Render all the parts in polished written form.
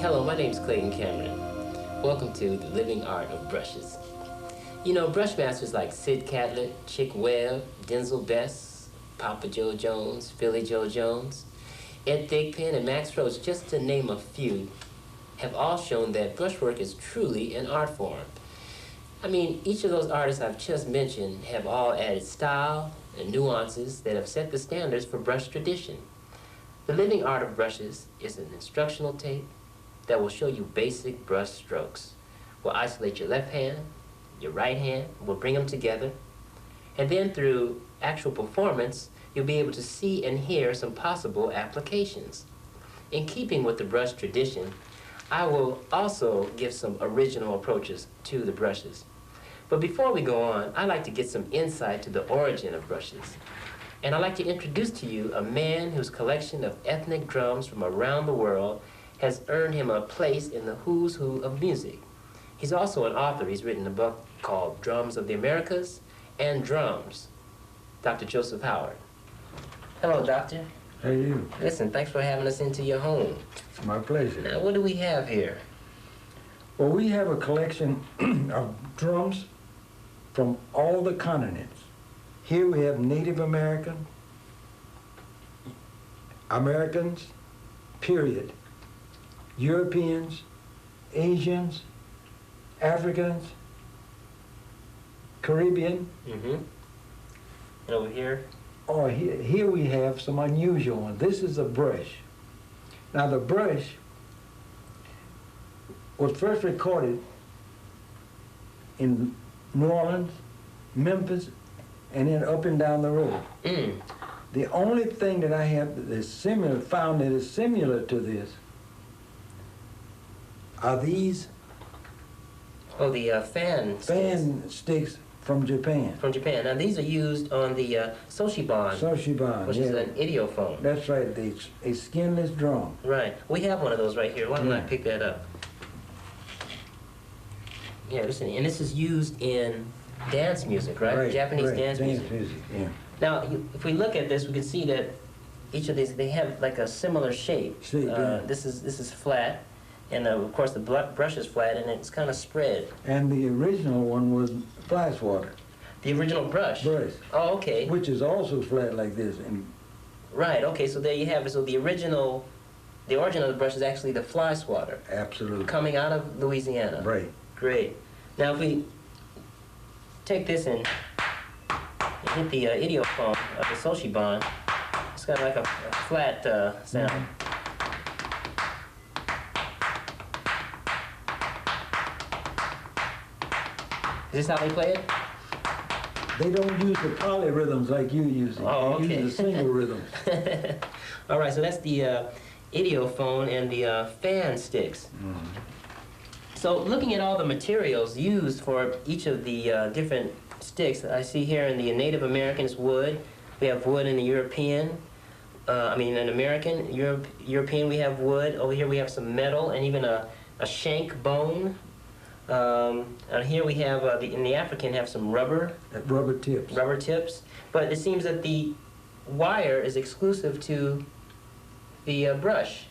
Hello, my name is Clayton Cameron. Welcome to The Living Art of Brushes. You know, brush masters like Sid Catlett, Chick Webb, Denzel Best, Papa Joe Jones, Philly Joe Jones, Ed Thigpen, and Max Roach, just to name a few, have all shown that brushwork is truly an art form. I mean, each of those artists I've just mentioned have all added style and nuances that have set the standards for brush tradition. The Living Art of Brushes is an instructional tape that will show you basic brush strokes. We'll isolate your left hand, your right hand, we'll bring them together, and then through actual performance, you'll be able to see and hear some possible applications. In keeping with the brush tradition, I will also give some original approaches to the brushes. But before we go on, I'd like to get some insight to the origin of brushes. And I'd like to introduce to you a man whose collection of ethnic drums from around the world has earned him a place in the who's who of music. He's also an author. He's written a book called Drums of the Americas and Drums, Dr. Joseph Howard. Hello, Doctor. How are you? Listen, thanks for having us into your home. It's my pleasure. Now, what do we have here? Well, we have a collection of drums from all the continents. Here we have Native Americans, period. Europeans, Asians, Africans, Caribbean. Mm-hmm. And over here? Oh, here we have some unusual ones. This is a brush. Now the brush was first recorded in New Orleans, Memphis, and then up and down the road. Mm. The only thing that I have that is similar, found that is similar to this, are these Oh, the fan sticks from Japan. from Japan. Now, these are used on the Soshiban, Soshiban, which yeah. is an idiophone. That's right, a skinless drum. Right. We have one of those right here. Why don't I pick that up? Yeah, listen, and this is used in dance music, right? Japanese dance music. Yeah. Now, if we look at this, we can see that each of these, they have like a similar shape. Yeah. This is flat, and of course the brush is flat, and it's kind of spread. And the original one was fly swatter. The original brush? Brush. Oh, okay. Which is also flat like this. And right, okay, so there you have it. So the origin of the brush is actually the fly swatter. absolutely. Coming out of Louisiana. Right. Great. Now, if we take this and hit the idiophone of the Soshiban, it's got like a flat sound. Mhm. Is this how they play it? They don't use the polyrhythms like you use it. Oh, They okay. use the single rhythms. All right, so that's the idiophone and the fan sticks. Mhm. So looking at all the materials used for each of the different sticks, I see here in the Native Americans wood. We have wood in the European. In American, European we have wood. Over here we have some metal and even a shank bone. And here we have, in the African, have some rubber. Rubber tips. Rubber tips. But it seems that the wire is exclusive to the brush.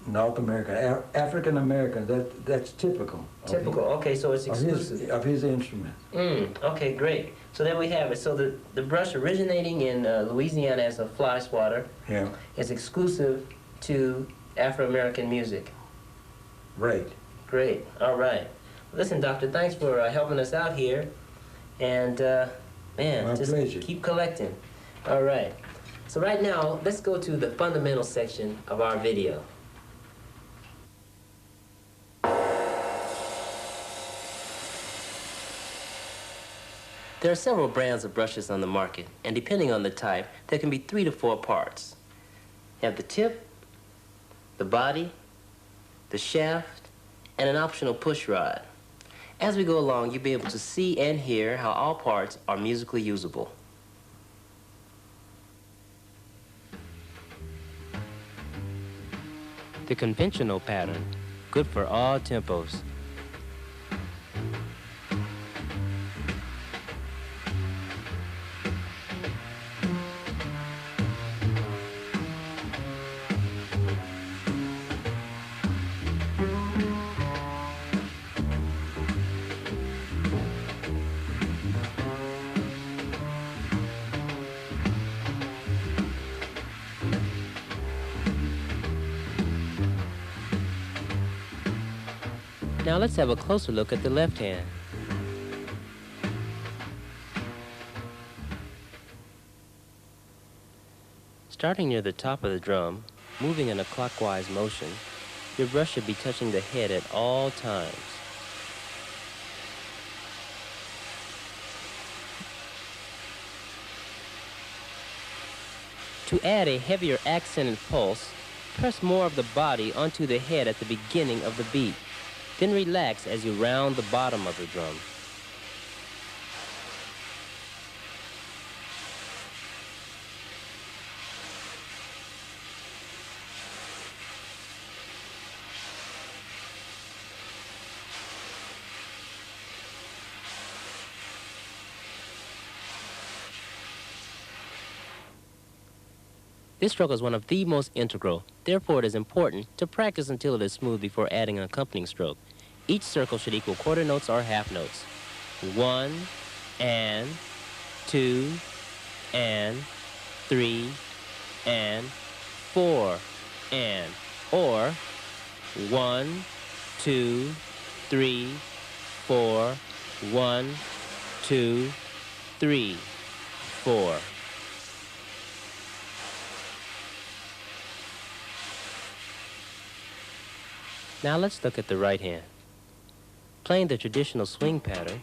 North America, African American, that's typical. Typical, okay, so it's exclusive. Of his instrument. Okay, great. So there we have it. So the brush originating in Louisiana as a fly swatter Yeah. is exclusive to Afro-American music. Right. Great, all right. Listen, Doctor, thanks for helping us out here. And, man, My just pleasure. keep collecting. All right. So right now, let's go to the fundamental section of our video. There are several brands of brushes on the market, and depending on the type, there can be 3 to 4 parts. You have the tip, the body, the shaft, and an optional push rod. As we go along, you'll be able to see and hear how all parts are musically usable. The conventional pattern, good for all tempos. Now let's have a closer look at the left hand. Starting near the top of the drum, moving in a clockwise motion, your brush should be touching the head at all times. To add a heavier accented pulse, press more of the body onto the head at the beginning of the beat. Then relax as you round the bottom of the drum. This stroke is one of the most integral. Therefore, it is important to practice until it is smooth before adding an accompanying stroke. Each circle should equal quarter notes or half notes. 1 and 2 and 3 and 4 and, or 1 2 3 4 1 2 3 4. Now let's look at the right hand. Playing the traditional swing pattern,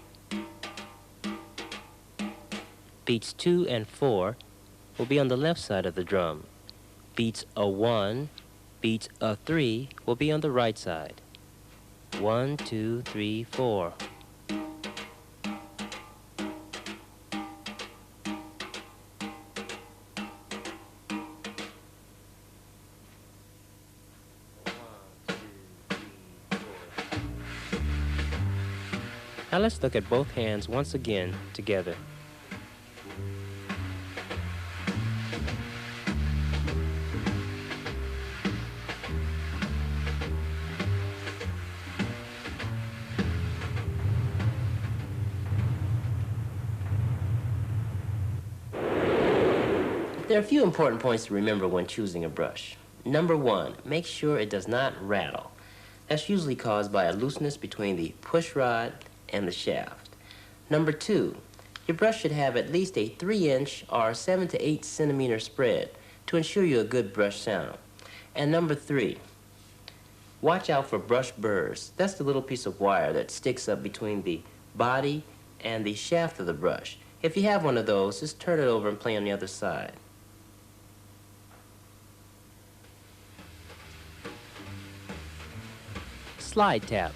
beats 2 and 4 will be on the left side of the drum. Beats a 1, beats a 3 will be on the right side. 1 2 3 4. Now let's look at both hands once again together. There are a few important points to remember when choosing a brush. Number 1, make sure it does not rattle. That's usually caused by a looseness between the push rod and the shaft. Number 2, your brush should have at least a 3-inch or 7 to 8 centimeter spread to ensure you a good brush sound. And number 3, watch out for brush burrs. That's the little piece of wire that sticks up between the body and the shaft of the brush. If you have one of those, just turn it over and play on the other side. Slide tap.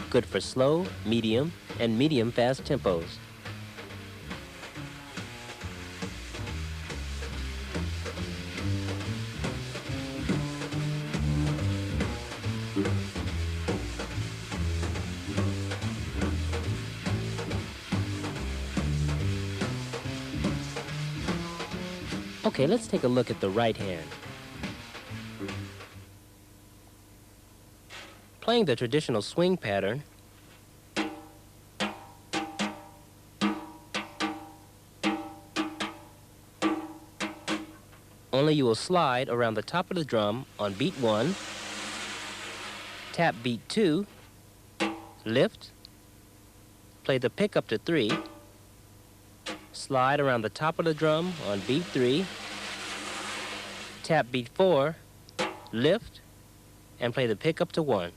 Good for slow, medium, and medium-fast tempos. Okay, let's take a look at the right hand. Playing the traditional swing pattern, only you will slide around the top of the drum on beat 1, tap beat 2, lift, play the pickup to 3, slide around the top of the drum on beat 3, tap beat 4, lift, and play the pickup to 1.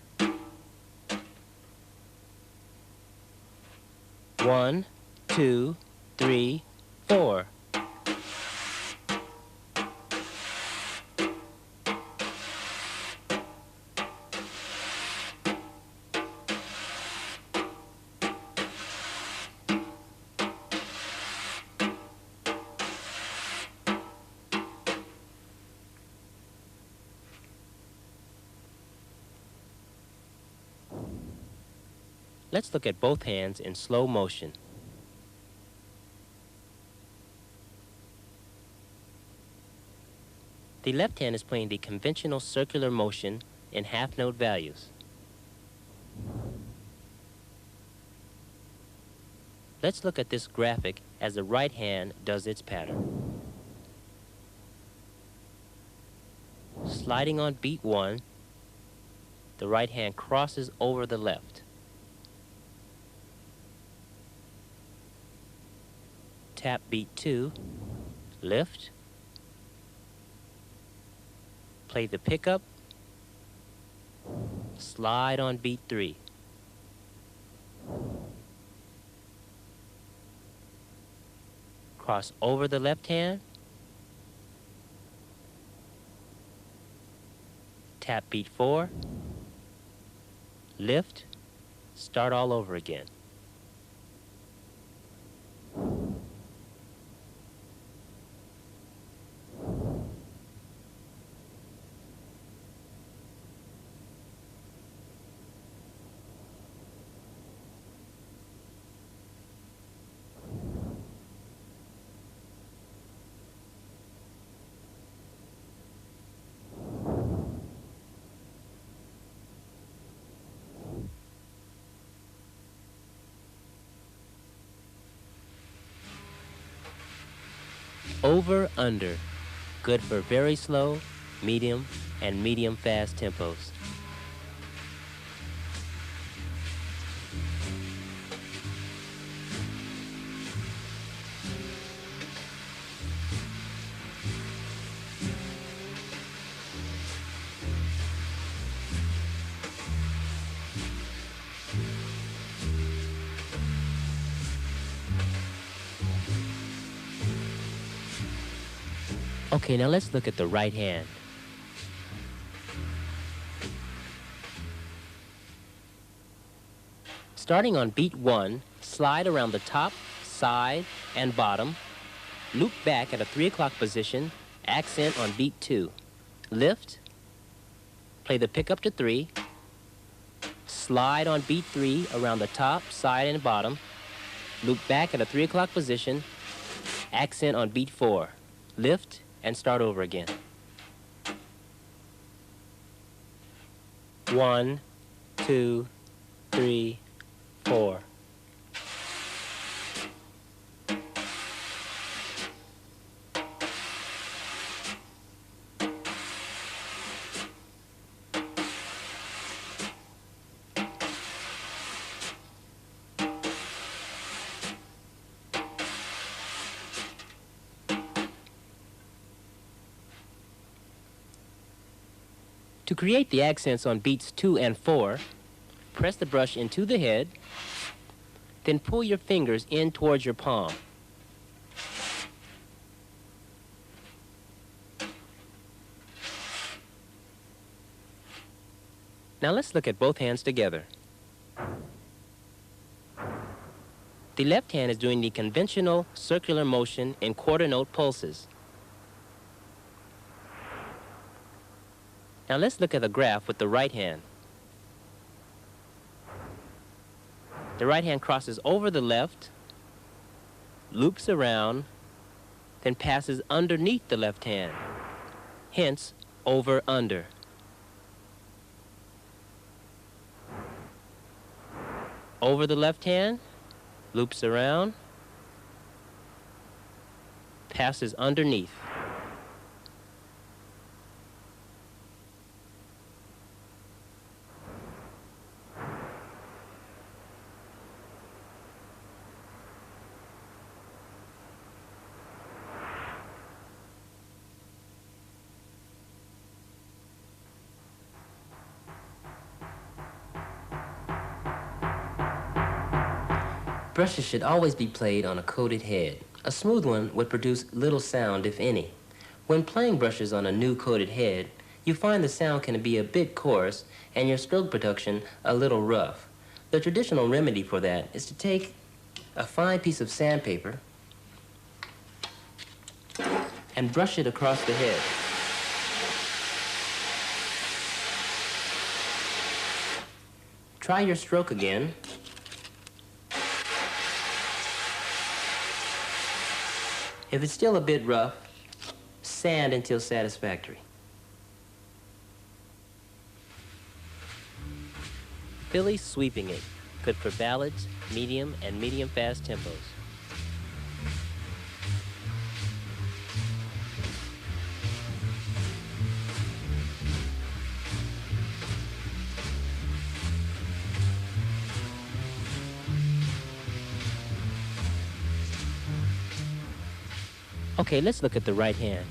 1 2 3 4. Let's look at both hands in slow motion. The left hand is playing the conventional circular motion in half-note values. Let's look at this graphic as the right hand does its pattern. Sliding on beat 1, the right hand crosses over the left. Tap beat 2, lift, play the pickup, slide on beat 3. Cross over the left hand, tap beat 4, lift, start all over again. Over, under, good for very slow, medium, and medium fast tempos. Okay, now let's look at the right hand. Starting on beat 1, slide around the top, side, and bottom. Loop back at a 3 o'clock position, accent on beat 2. Lift, play the pickup to 3, slide on beat 3 around the top, side, and bottom. Loop back at a 3 o'clock position, accent on beat 4. Lift, and start over again. 1, 2, 3, 4. To create the accents on beats 2 and 4, press the brush into the head, then pull your fingers in towards your palm. Now let's look at both hands together. The left hand is doing the conventional circular motion in quarter note pulses. Now let's look at the graph with the right hand. The right hand crosses over the left, loops around, then passes underneath the left hand. Hence, over, under. Over the left hand, loops around, passes underneath. Brushes should always be played on a coated head. A smooth one would produce little sound, if any. When playing brushes on a new coated head, you find the sound can be a bit coarse and your stroke production a little rough. The traditional remedy for that is to take a fine piece of sandpaper and brush it across the head. Try your stroke again. If it's still a bit rough, sand until satisfactory. Philly sweeping it, good for ballads, medium and medium fast tempos. Okay, let's look at the right hand.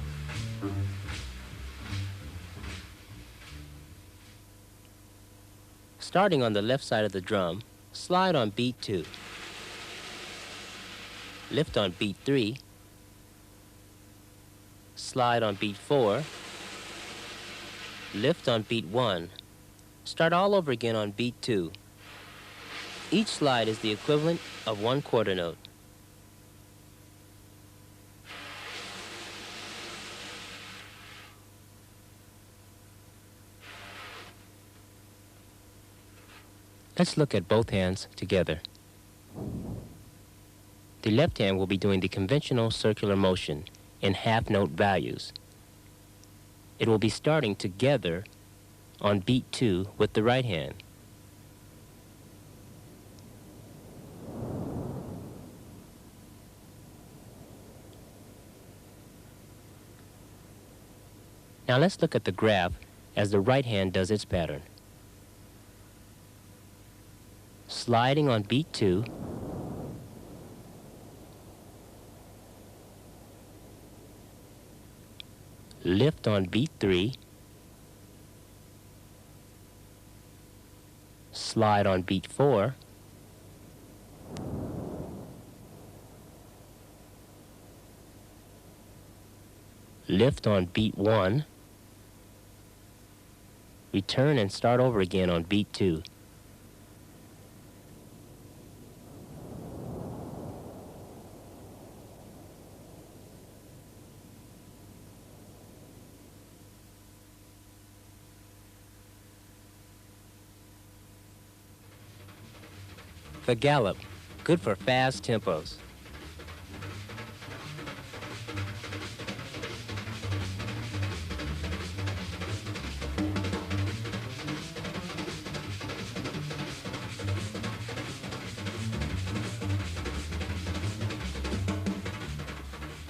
Starting on the left side of the drum, slide on beat 2. Lift on beat 3. Slide on beat 4. Lift on beat 1. Start all over again on beat 2. Each slide is the equivalent of one quarter note. Let's look at both hands together. The left hand will be doing the conventional circular motion in half-note values. It will be starting together on beat 2 with the right hand. Now let's look at the graph as the right hand does its pattern. Sliding on beat 2, lift on beat 3, slide on beat 4, lift on beat 1, return and start over again on beat 2. The gallop, good for fast tempos.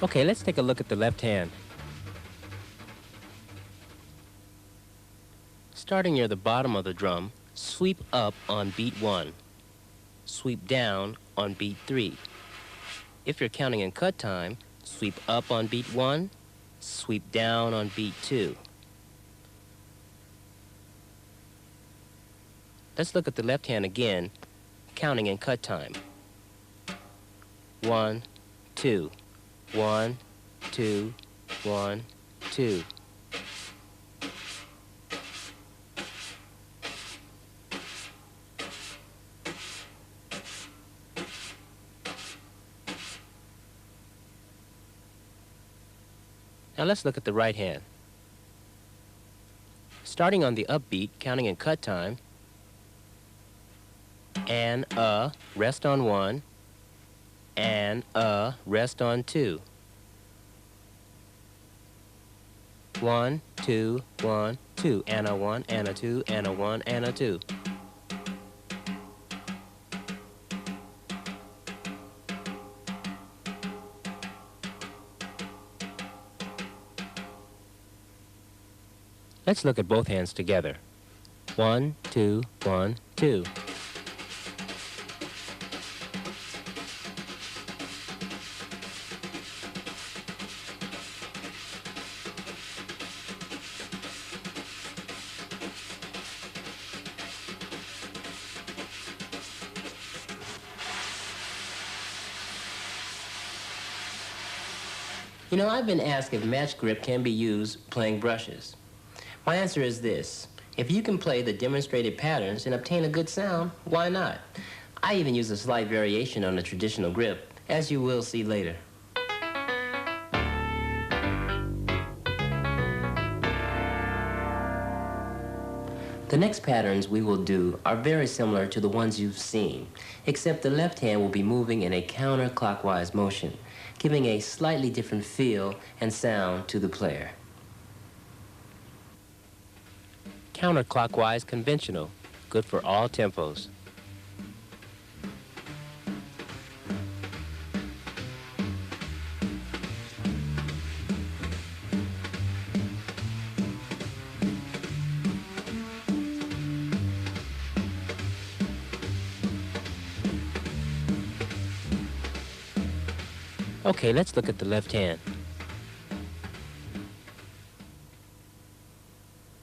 Okay, let's take a look at the left hand. Starting near the bottom of the drum, sweep up on beat 1. Sweep down on beat 3. If you're counting in cut time, sweep up on beat 1, sweep down on beat 2. Let's look at the left hand again, counting in cut time. 1, 2, 1, 2, 1, 2. Now let's look at the right hand. Starting on the upbeat, counting in cut time, and rest on 1, and rest on 2. 1, 2, 1, 2, and a 1, and a 2, and a 1, and a 2. Let's look at both hands together. 1, 2, 1, 2. You know, I've been asked if match grip can be used playing brushes. My answer is this. If you can play the demonstrated patterns and obtain a good sound, why not? I even use a slight variation on the traditional grip, as you will see later. The next patterns we will do are very similar to the ones you've seen, except the left hand will be moving in a counterclockwise motion, giving a slightly different feel and sound to the player. Counterclockwise conventional, good for all tempos. Okay, let's look at the left hand.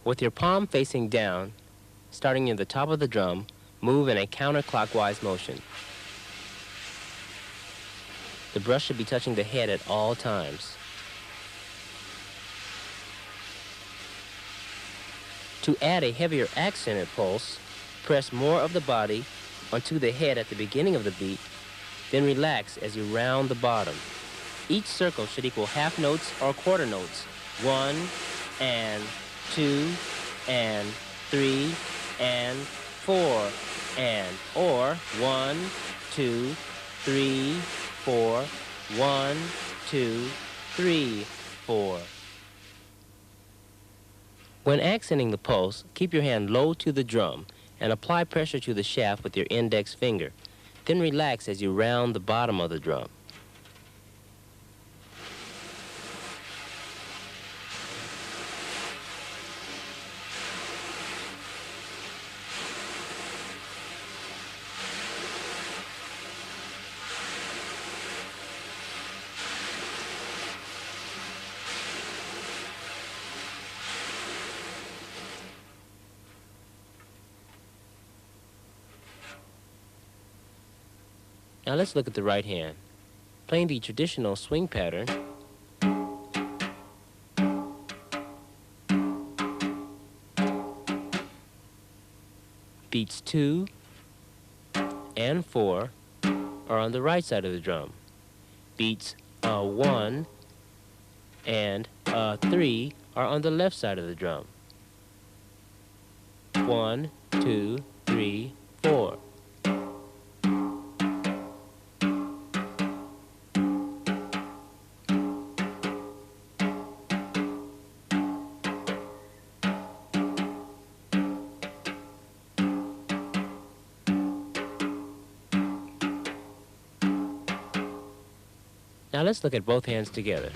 With your palm facing down, starting near the top of the drum, move in a counterclockwise motion. The brush should be touching the head at all times. To add a heavier accented pulse, press more of the body onto the head at the beginning of the beat, then relax as you round the bottom. Each circle should equal half notes or quarter notes. 1 and 2 and 3 and 4 and, or 1, 2, 3, 4, 1, 2, 3, 4. When accenting the pulse, keep your hand low to the drum and apply pressure to the shaft with your index finger. Then relax as you round the bottom of the drum. Now let's look at the right hand. Playing the traditional swing pattern, beats 2 and 4 are on the right side of the drum. Beats 1 and 3 are on the left side of the drum. 1, 2, 3, 4. Now let's look at both hands together.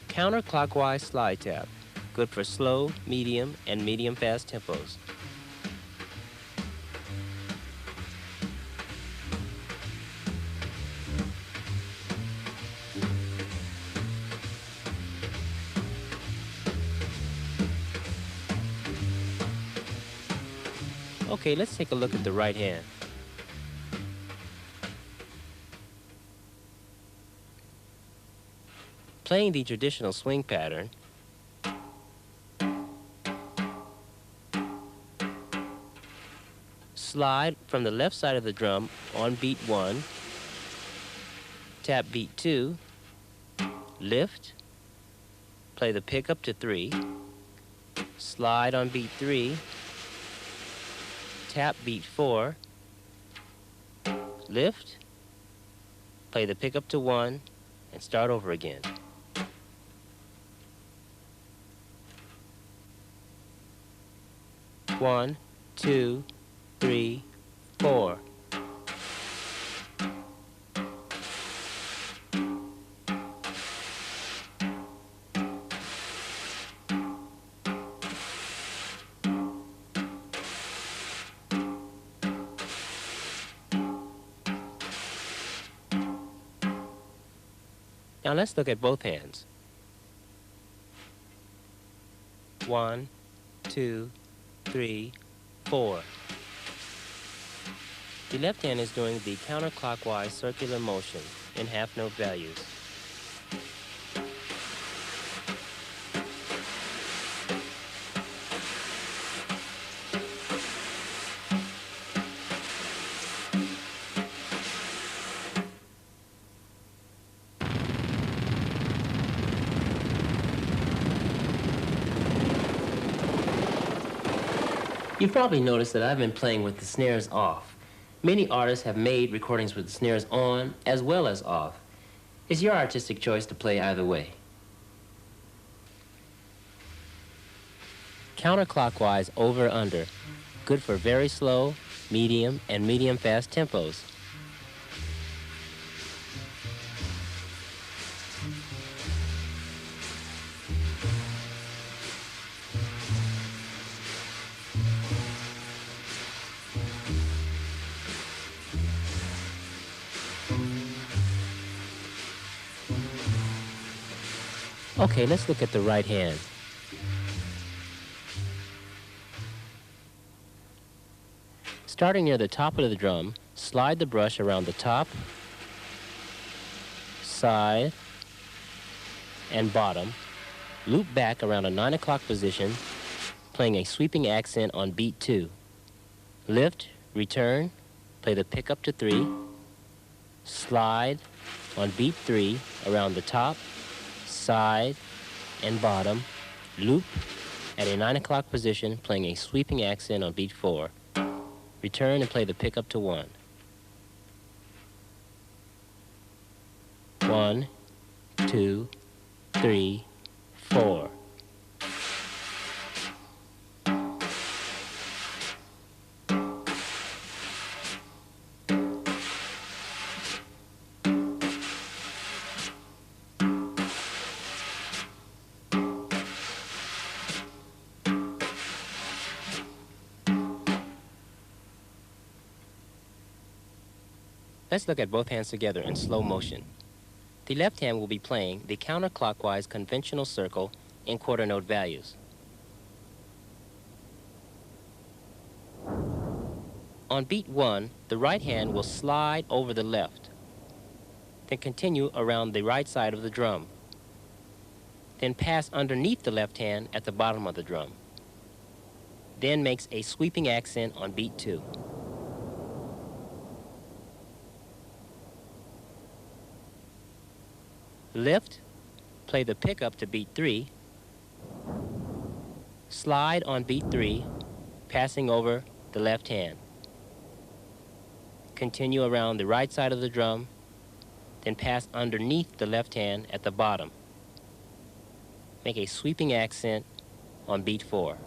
Counterclockwise slide tap, good for slow, medium, and medium-fast tempos. Okay, let's take a look at the right hand. Playing the traditional swing pattern, slide from the left side of the drum on beat 1, tap beat 2, lift, play the pickup to 3, slide on beat 3, tap beat 4, lift, play the pickup to 1, and start over again. One, 2, 3, 4. Now let's look at both hands. 1, 2, 3, 4. The left hand is doing the counterclockwise circular motion in half-note values. You've probably noticed that I've been playing with the snares off. Many artists have made recordings with the snares on as well as off. It's your artistic choice to play either way. Counterclockwise over-under, good for very slow, medium, and medium-fast tempos. Okay, let's look at the right hand. Starting near the top of the drum, slide the brush around the top, side, and bottom. Loop back around a 9 o'clock position, playing a sweeping accent on beat 2. Lift, return, play the pickup to 3, slide on beat 3 around the top, side, and bottom, loop at a 9 o'clock position, playing a sweeping accent on beat 4. Return and play the pickup to 1. 1, 2, 3, 4. Let's look at both hands together in slow motion. The left hand will be playing the counterclockwise conventional circle in quarter note values. On beat 1, the right hand will slide over the left, then continue around the right side of the drum, then pass underneath the left hand at the bottom of the drum, then makes a sweeping accent on beat 2. Lift, play the pickup to beat 3, slide on beat 3, passing over the left hand. Continue around the right side of the drum, then pass underneath the left hand at the bottom. Make a sweeping accent on beat 4.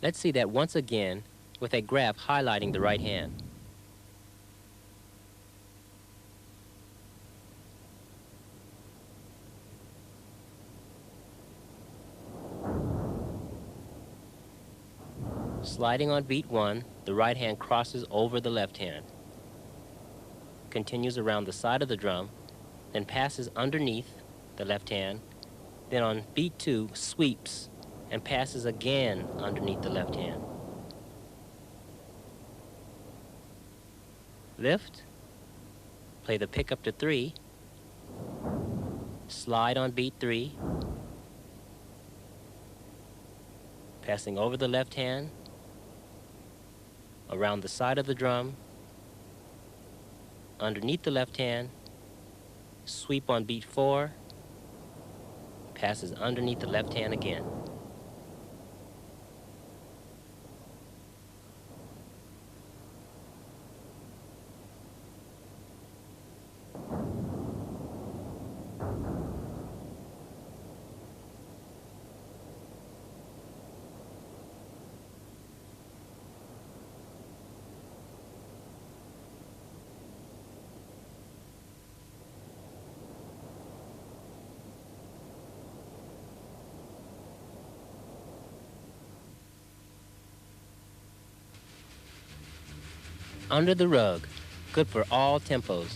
Let's see that once again with a graph highlighting the right hand. Sliding on beat 1, the right hand crosses over the left hand, continues around the side of the drum, then passes underneath the left hand, then on beat 2 sweeps and passes again underneath the left hand. Lift, play the pickup to 3, slide on beat 3, passing over the left hand, around the side of the drum, underneath the left hand, sweep on beat 4, passes underneath the left hand again. Under the rug, good for all tempos.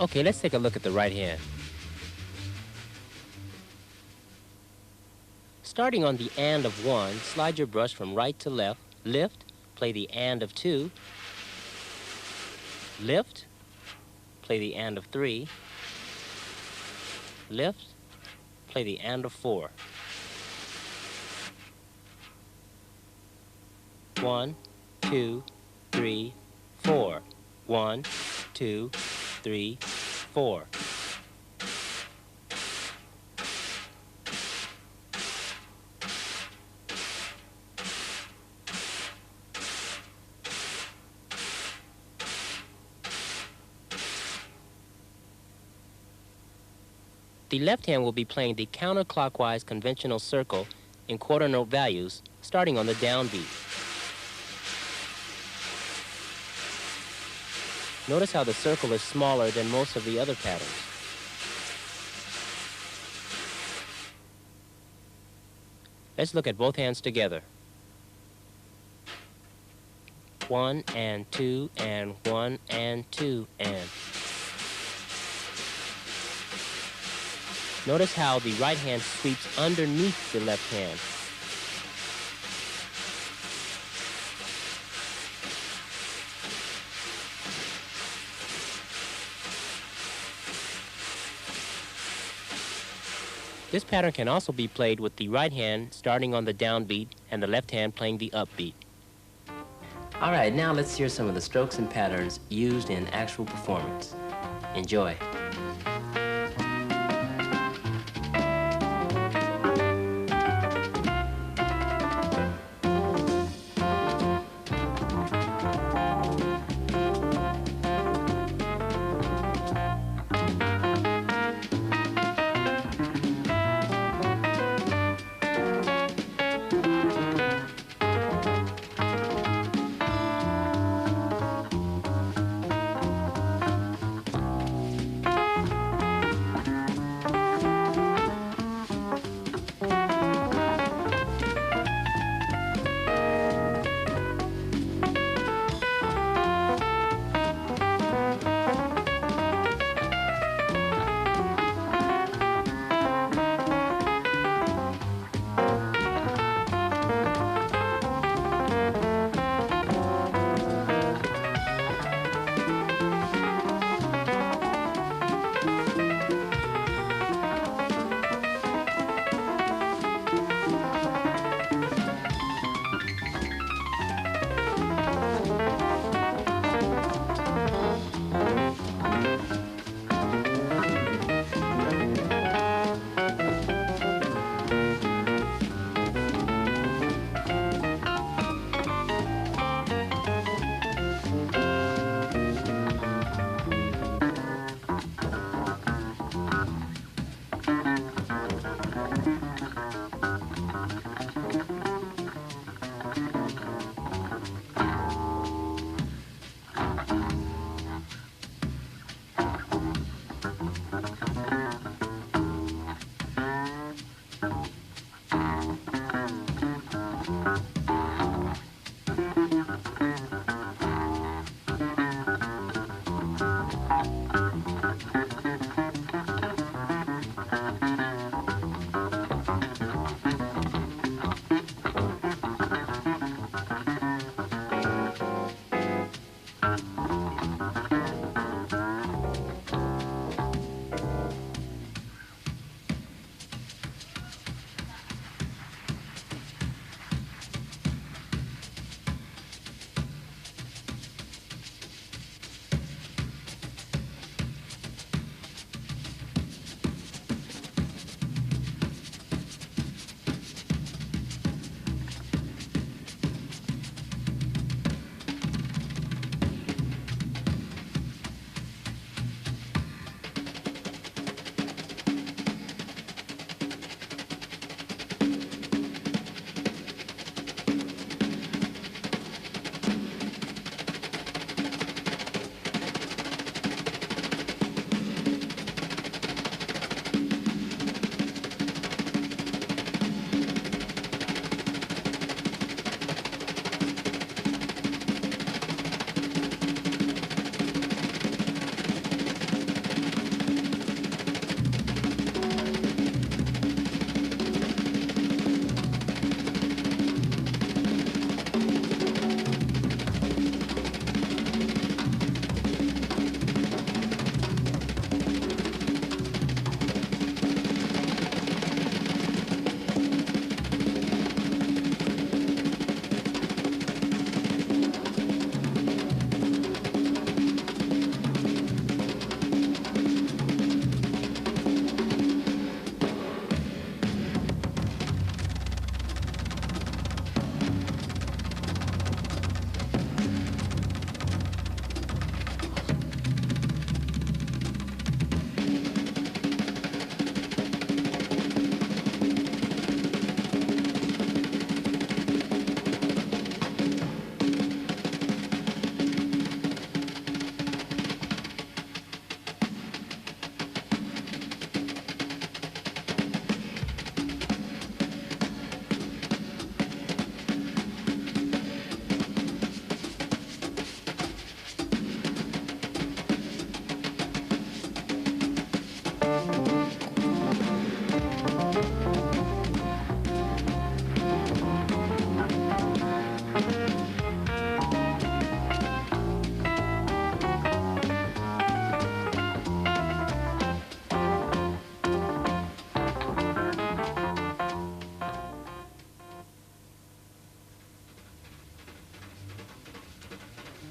Okay, let's take a look at the right hand. Starting on the and of 1, slide your brush from right to left, lift, play the and of 2, lift, play the and of 3, lift, play the and of 4. 1, 2, 3, 4. 1, 2, 3, 4. The left hand will be playing the counterclockwise conventional circle in quarter note values, starting on the downbeat. Notice how the circle is smaller than most of the other patterns. Let's look at both hands together. 1 and 2 and 1 and 2 and. Notice how the right hand sweeps underneath the left hand. This pattern can also be played with the right hand starting on the downbeat and the left hand playing the upbeat. All right, now let's hear some of the strokes and patterns used in actual performance. Enjoy.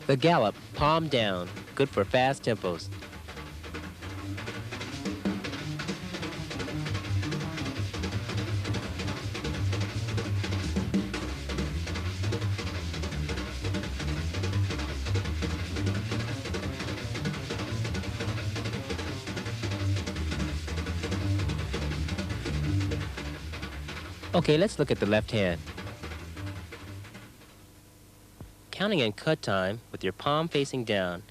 The gallop, palm down, good for fast tempos. Okay, let's look at the left hand. Counting in cut time with your palm facing down.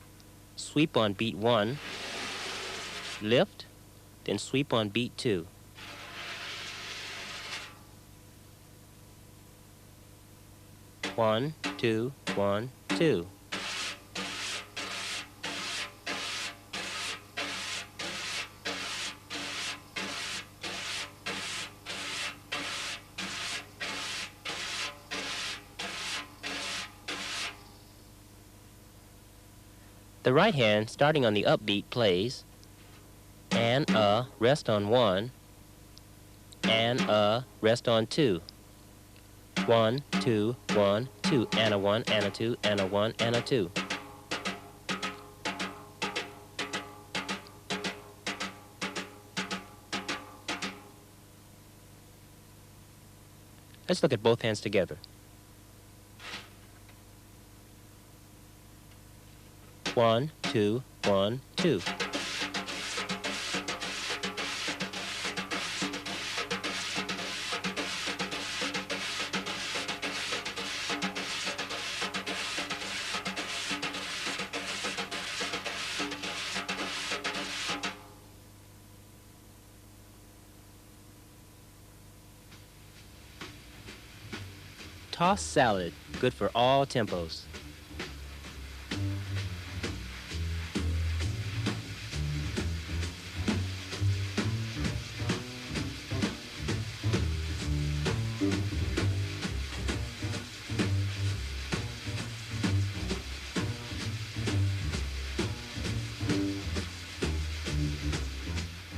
Sweep on beat 1, lift, then sweep on beat 2. One, two, 1, 2. The right hand, starting on the upbeat, plays and rest on 1, and rest on 2. 1, 2, 1, 2, and a 1, and a 2, and a 1, and a 2. Let's look at both hands together. 1, 2, 1, 2. Toss salad, good for all tempos.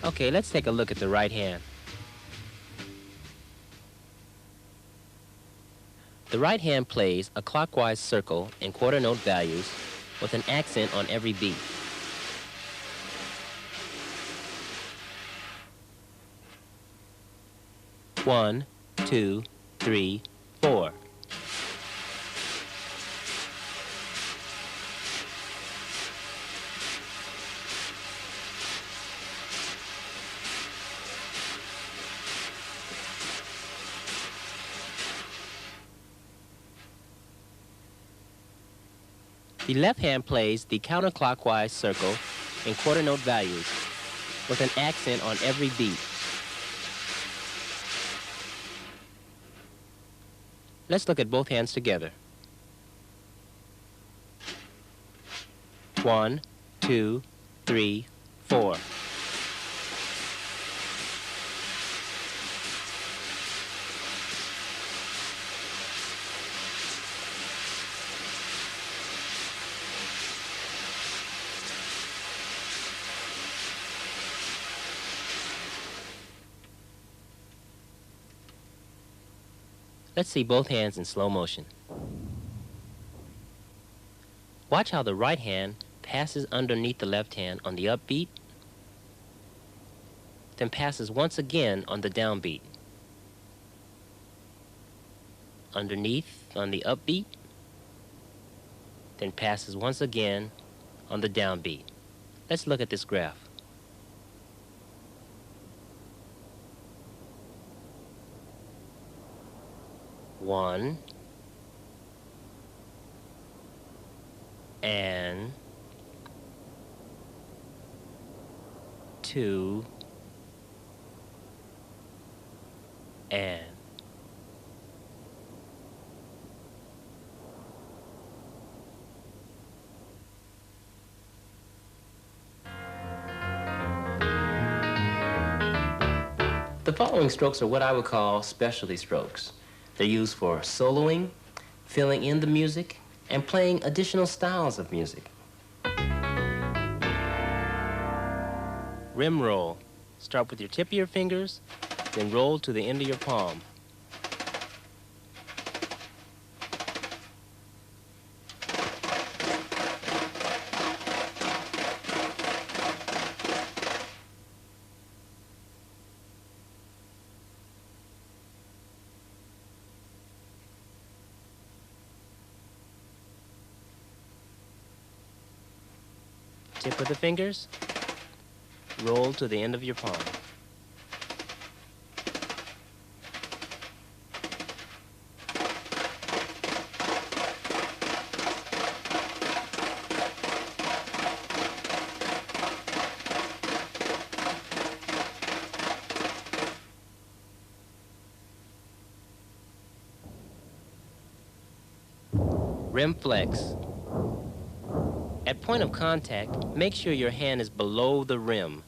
Okay, let's take a look at the right hand. The right hand plays a clockwise circle in quarter note values with an accent on every beat. One, 2, 3, 4. The left hand plays the counterclockwise circle in quarter note values with an accent on every beat. Let's look at both hands together. 1, 2, 3, 4. Let's see both hands in slow motion. Watch how the right hand passes underneath the left hand on the upbeat, then passes once again on the downbeat. Underneath on the upbeat, then passes once again on the downbeat. Let's look at this graph. One and 2 and the following strokes are what I would call specialty strokes. They're used for soloing, filling in the music, and playing additional styles of music. Rim roll. Start with your tip of your fingers, then roll to the end of your palm. Tip of the fingers, roll to the end of your palm. Rim flex. At point of contact, make sure your hand is below the rim.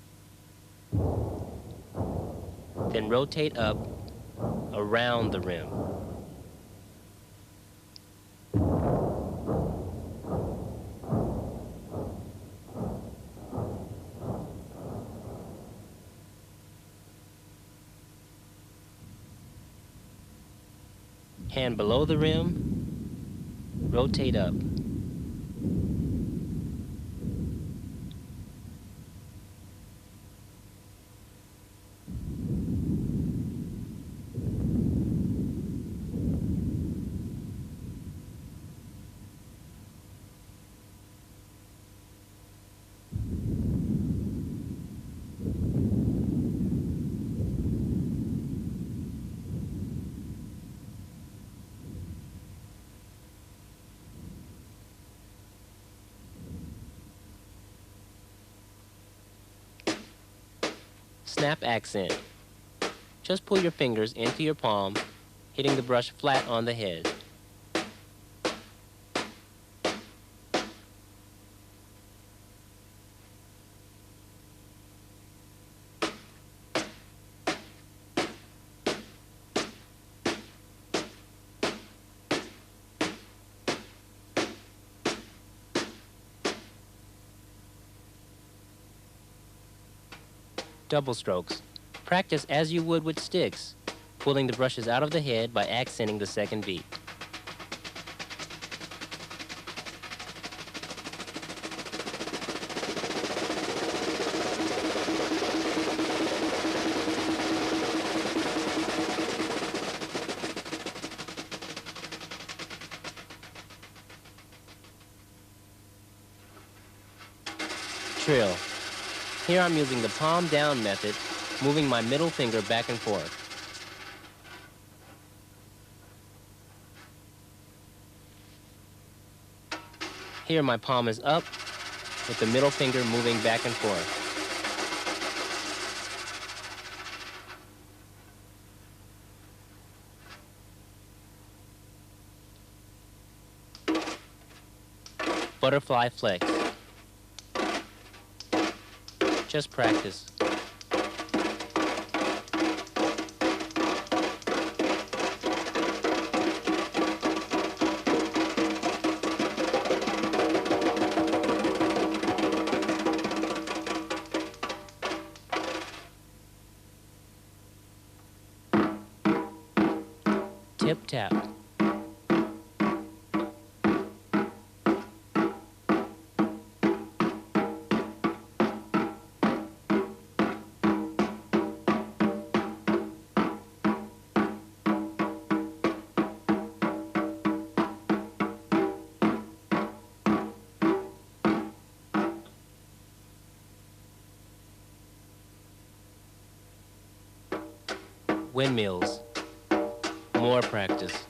Then rotate up around the rim. Hand below the rim, rotate up. Snap accent. Just pull your fingers into your palm, hitting the brush flat on the head. Double strokes. Practice as you would with sticks, pulling the brushes out of the head by accenting the second beat. Trill. Here I'm using the palm down method, moving my middle finger back and forth. Here my palm is up, with the middle finger moving back and forth. Butterfly flex. Just practice. Tip tap. Windmills. More practice.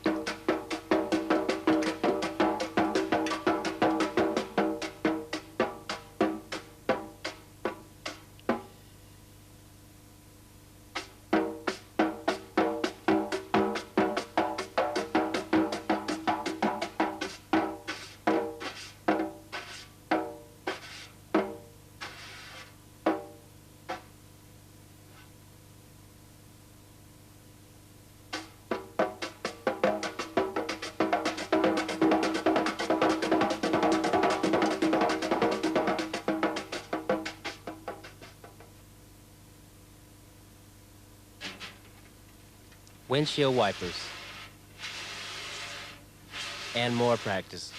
Windshield wipers. And more practice.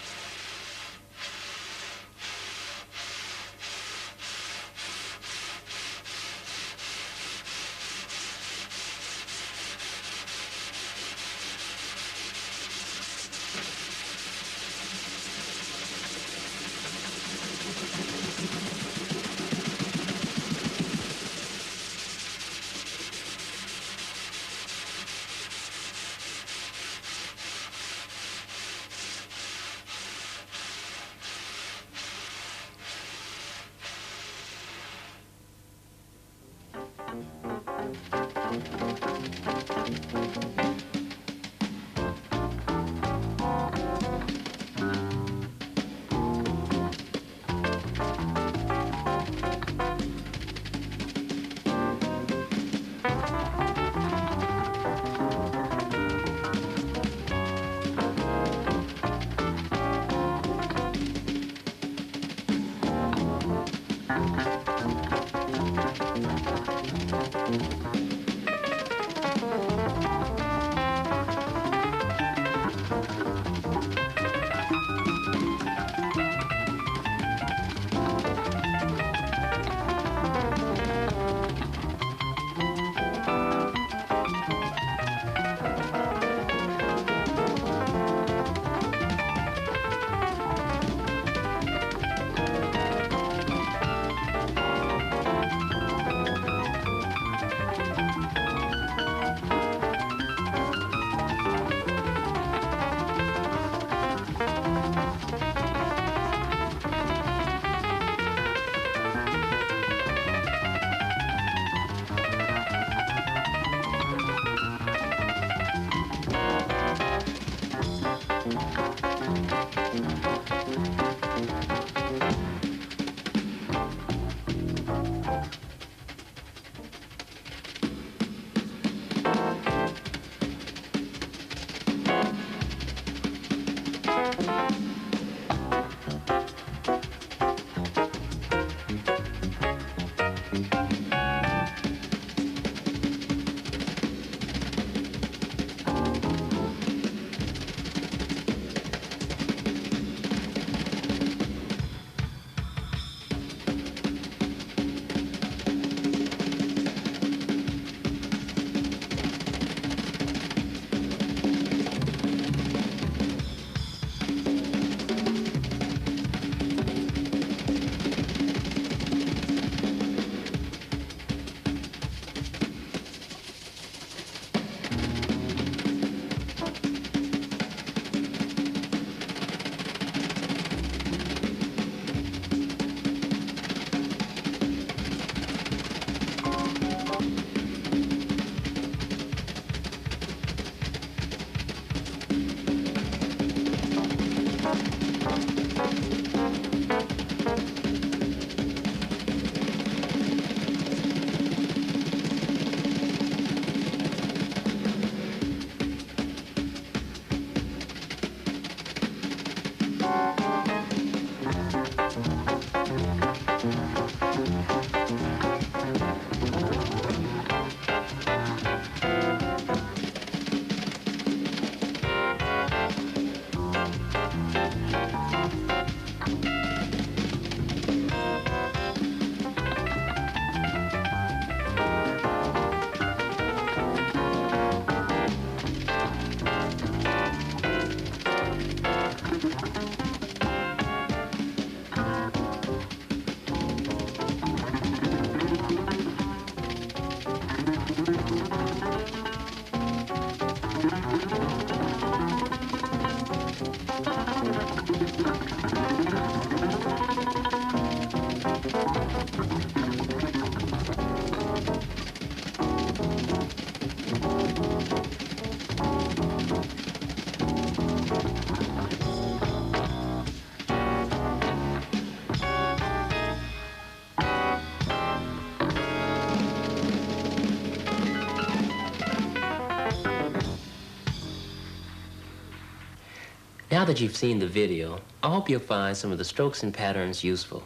Now that you've seen the video, I hope you'll find some of the strokes and patterns useful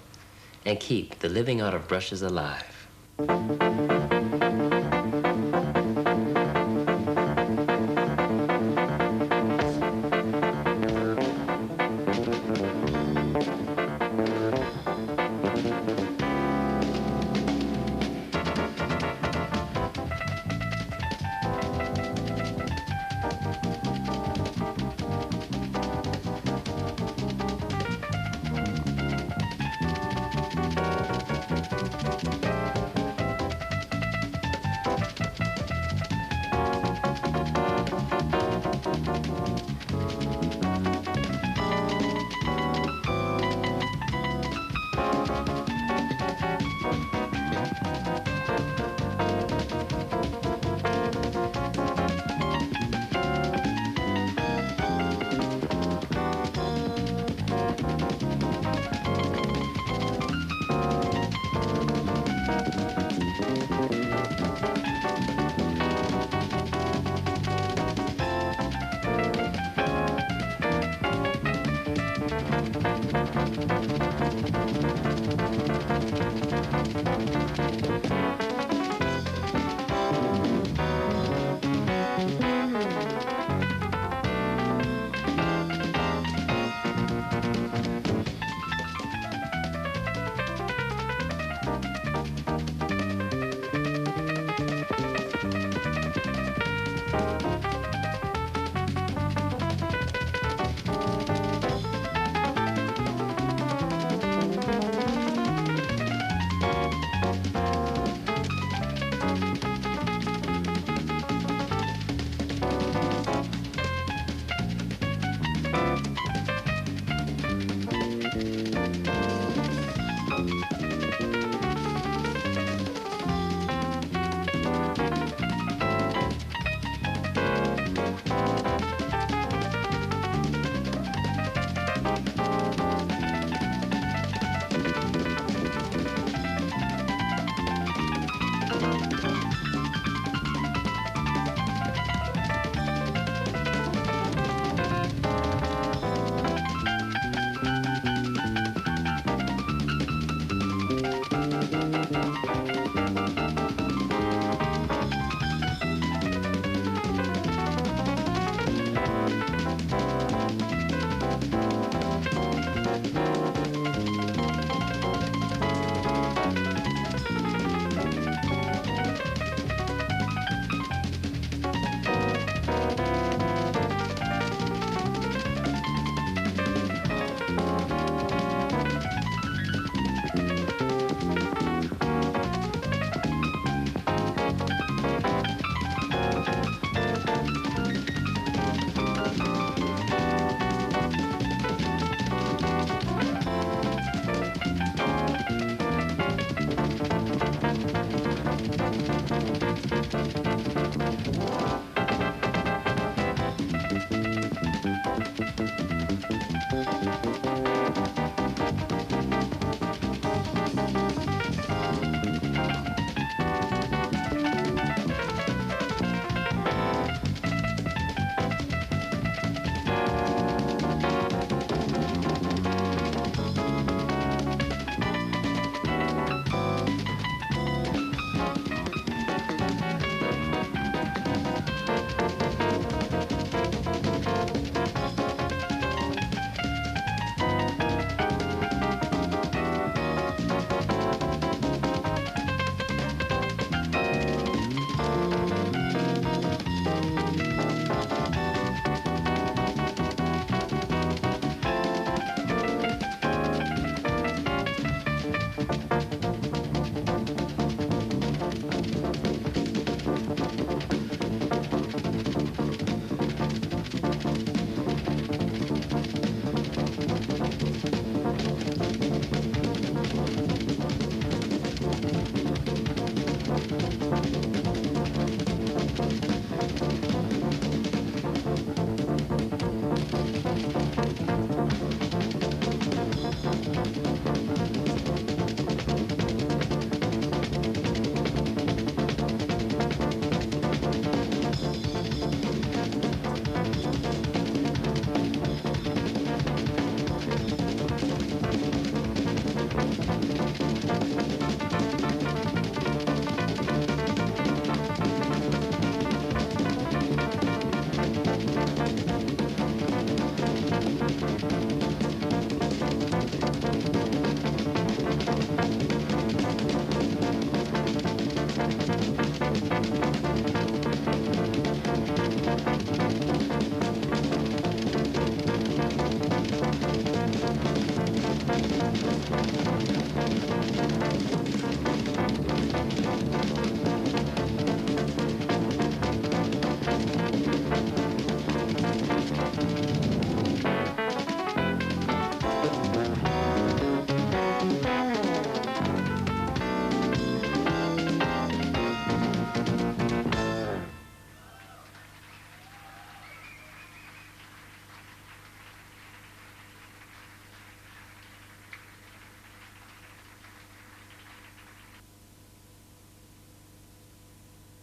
and keep the living art of brushes alive.